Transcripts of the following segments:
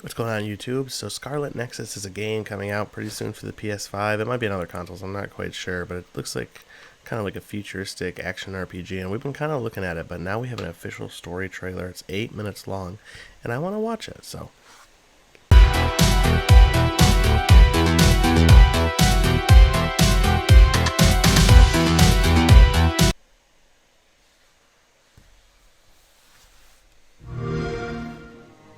What's going on YouTube? So Scarlet Nexus is a game coming out pretty soon for the PS5. It might be on other consoles, I'm not quite sure, but it looks like kind of like a futuristic action RPG, and we've been kind of looking at it, but now we have an official story trailer. It's 8 minutes long, and I want to watch it, so...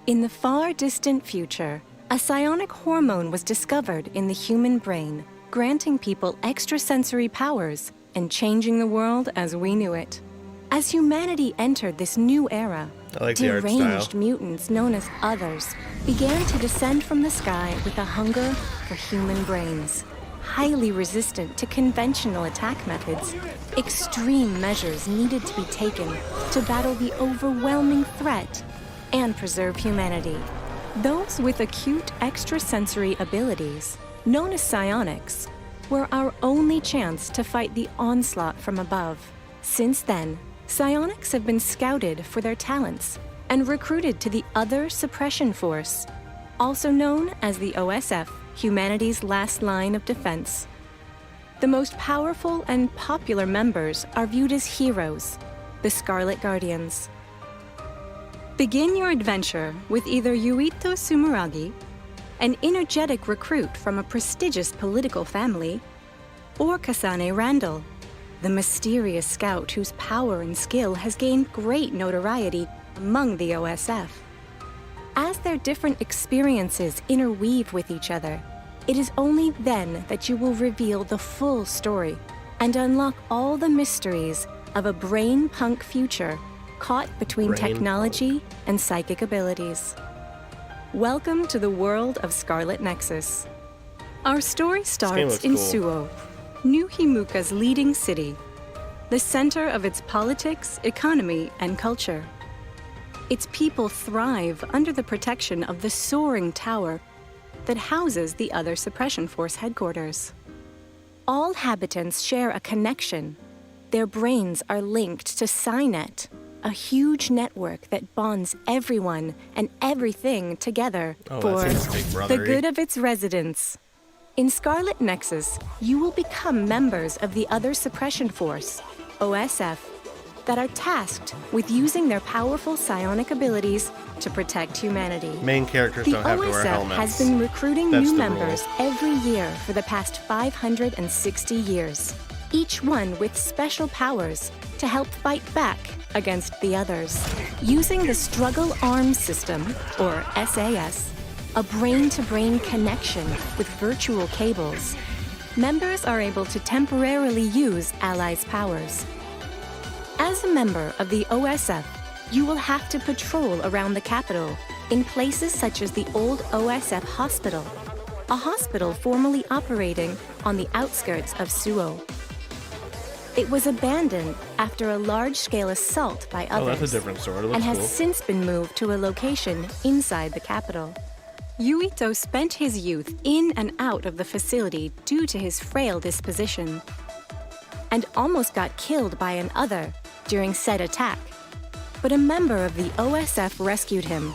In the far distant future, a psionic hormone was discovered in the human brain, granting people extrasensory powers and changing the world as we knew it. As humanity entered this new era, deranged mutants known as Others began to descend from the sky with a hunger for human brains. Highly resistant to conventional attack methods, extreme measures needed to be taken to battle the overwhelming threat and preserve humanity. Those with acute extrasensory abilities, known as psionics, were our only chance to fight the onslaught from above. Since then, psionics have been scouted for their talents and recruited to the Other Suppression Force, also known as the OSF, humanity's last line of defense. The most powerful and popular members are viewed as heroes, the Scarlet Guardians. Begin your adventure with either Yuito Sumeragi, an energetic recruit from a prestigious political family, or Kasane Randall, the mysterious scout whose power and skill has gained great notoriety among the OSF. As their different experiences interweave with each other, it is only then that you will reveal the full story and unlock all the mysteries of a brain-punk future caught between technology and psychic abilities. Welcome to the world of Scarlet Nexus. Our story starts in Suo, New Himuka's leading city, the center of its politics, economy, and culture. Its people thrive under the protection of the soaring tower that houses the Other Suppression Force headquarters. All habitants share a connection. Their brains are linked to Psynet, a huge network that bonds everyone and everything together for the good of its residents. In Scarlet Nexus, you will become members of the Other Suppression Force, OSF, that are tasked with using their powerful psionic abilities to protect humanity. Main characters don't have to wear helmets. The OSF has been recruiting new members every year for the past 560 years, each one with special powers to help fight back against the others. Using the Struggle Arms System, or SAS, a brain-to-brain connection with virtual cables, members are able to temporarily use allies' powers. As a member of the OSF, you will have to patrol around the capital in places such as the old OSF hospital, a hospital formerly operating on the outskirts of Suo. It was abandoned after a large-scale assault by others. Oh, that's a different sword. It looks and has cool. since been moved to a location inside the capital. Yuito spent his youth in and out of the facility due to his frail disposition, and almost got killed by an Other during said attack. But a member of the OSF rescued him.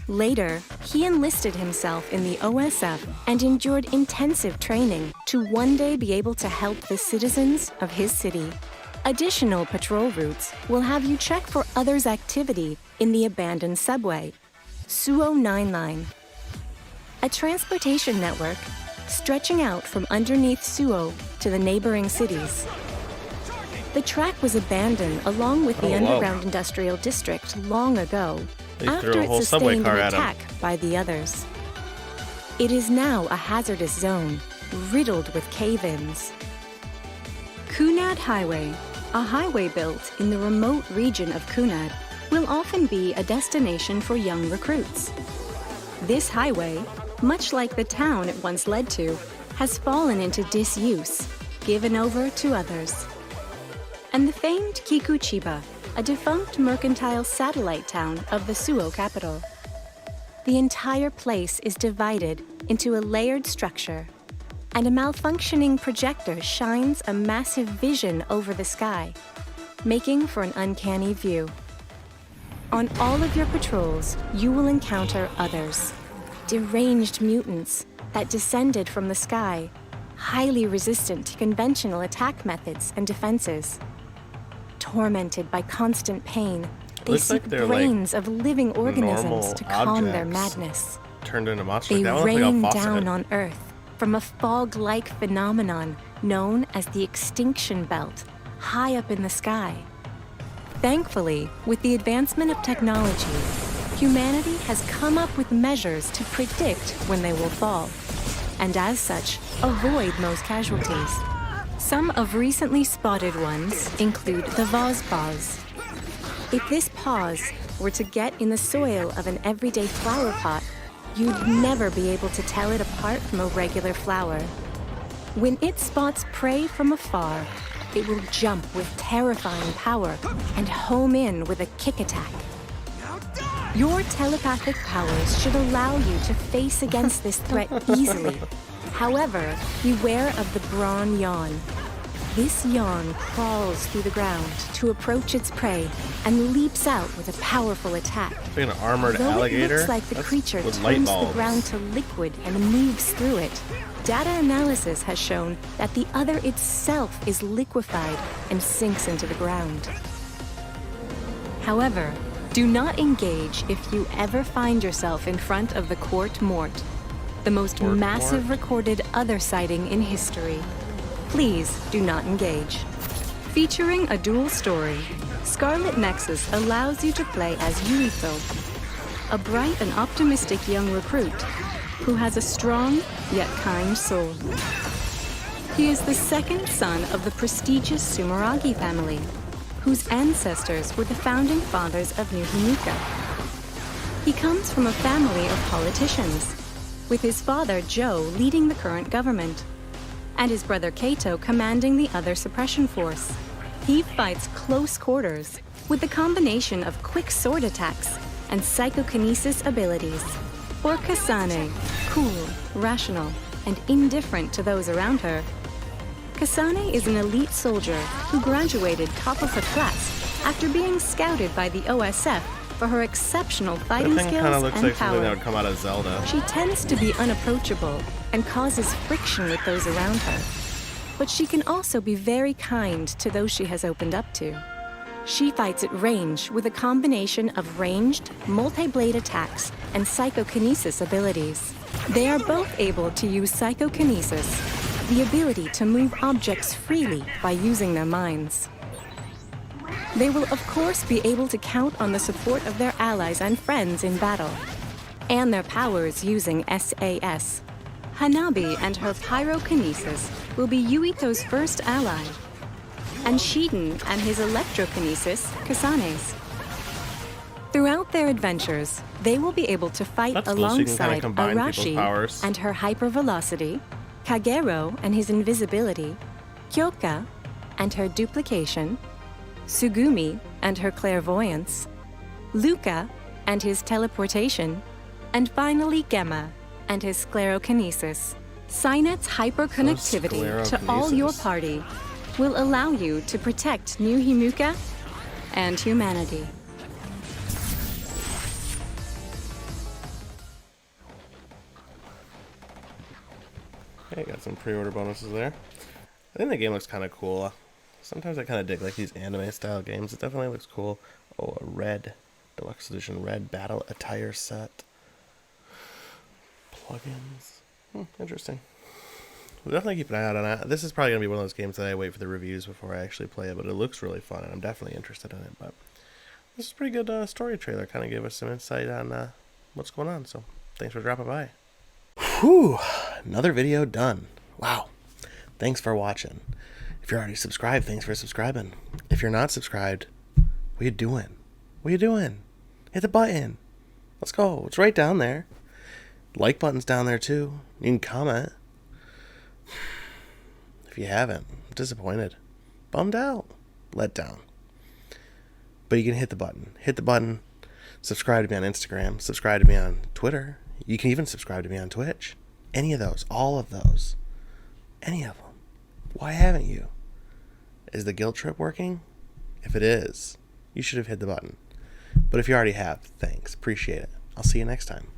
Later, he enlisted himself in the OSF and endured intensive training to one day be able to help the citizens of his city. Additional patrol routes will have you check for Others' activity in the abandoned subway, Suo 9 Line, a transportation network stretching out from underneath Suo to the neighboring cities. The track was abandoned along with the underground industrial district long ago, after it sustained an attack by the Others. It is now a hazardous zone, riddled with cave-ins. Kunad Highway, a highway built in the remote region of Kunad, will often be a destination for young recruits. This highway, much like the town it once led to, has fallen into disuse, given over to Others. And the famed Kikuchiba, a defunct mercantile satellite town of the Suo capital. The entire place is divided into a layered structure, and a malfunctioning projector shines a massive vision over the sky, making for an uncanny view. On all of your patrols, you will encounter others. Deranged mutants that descended from the sky, highly resistant to conventional attack methods and defenses. Tormented by constant pain, they Looks seek like they're, brains of living organisms normal to calm their objects madness. turned into monsters. They That one looks like a rain faucet. down on Earth from a fog-like phenomenon known as the extinction belt, high up in the sky. Thankfully, with the advancement of technology, humanity has come up with measures to predict when they will fall, and as such, avoid most casualties. Some of recently spotted ones include the vase pause. If this pause were to get in the soil of an everyday flower pot, you'd never be able to tell it apart from a regular flower. When it spots prey from afar, it will jump with terrifying power and home in with a kick attack. Your telepathic powers should allow you to face against this threat easily. However, beware of the brawn yawn. This yawn crawls through the ground to approach its prey and leaps out with a powerful attack. It's like an armored Though alligator. it looks like the creature with light turns the bulbs. ground to liquid and moves through it, data analysis has shown that the other itself is liquefied and sinks into the ground. However, do not engage if you ever find yourself in front of the Quart Mort, the most Quart massive Mort? recorded other sighting in history. Please do not engage. Featuring a dual story, Scarlet Nexus allows you to play as Yuito, a bright and optimistic young recruit who has a strong yet kind soul. He is the second son of the prestigious Sumeragi family, whose ancestors were the founding fathers of New Himuka. He comes from a family of politicians, with his father Joe leading the current government, and his brother Kato commanding the other suppression force. He fights close quarters with the combination of quick sword attacks and psychokinesis abilities. Or Kasane, cool, rational, and indifferent to those around her. Kasane is an elite soldier who graduated top of her class after being scouted by the OSF for her exceptional That fighting thing kind of skills looks and like something that power. would come out of Zelda. She tends to be unapproachable and causes friction with those around her. But she can also be very kind to those she has opened up to. She fights at range with a combination of ranged, multi-blade attacks and psychokinesis abilities. They are both able to use psychokinesis, the ability to move objects freely by using their minds. They will of course be able to count on the support of their allies and friends in battle, and their powers using SAS. Hanabi and her pyrokinesis will be Yuito's first ally, and Shiden and his electrokinesis, Kasane's. Throughout their adventures, they will be able to fight That's cool, so you can kinda alongside combine people's Arashi powers. and her hypervelocity, Kagero and his invisibility, Kyoka and her duplication, Sugumi and her clairvoyance, Luca and his teleportation, and finally Gemma and his sclerokinesis. Cynet's hyperconnectivity to all your Sclerokinesis. party will allow you to protect New Himuka and humanity. Okay, got some pre-order bonuses there. I think the game looks kind of cool. Sometimes I kind of dig like these anime style games. It definitely looks cool. Oh, a red deluxe edition red battle attire set. Plugins. Interesting. We'll definitely keep an eye out on that. This is probably gonna be one of those games that I wait for the reviews before I actually play it, but it looks really fun and I'm definitely interested in it. But this is a pretty good story trailer. Kind of gave us some insight on what's going on. So thanks for dropping by. Whew, another video done. Wow. Thanks for watching. If you're already subscribed, thanks for subscribing. If you're not subscribed, what you doing? What you doing? Hit the button. Let's go. It's right down there. Like button's down there too. You can comment. If you haven't, I'm disappointed. Bummed out. Let down. But you can hit the button. Hit the button. Subscribe to me on Instagram. Subscribe to me on Twitter. You can even subscribe to me on Twitch. Any of those. All of those. Any of them. Why haven't you? Is the guilt trip working? If it is, you should have hit the button. But if you already have, thanks. Appreciate it. I'll see you next time.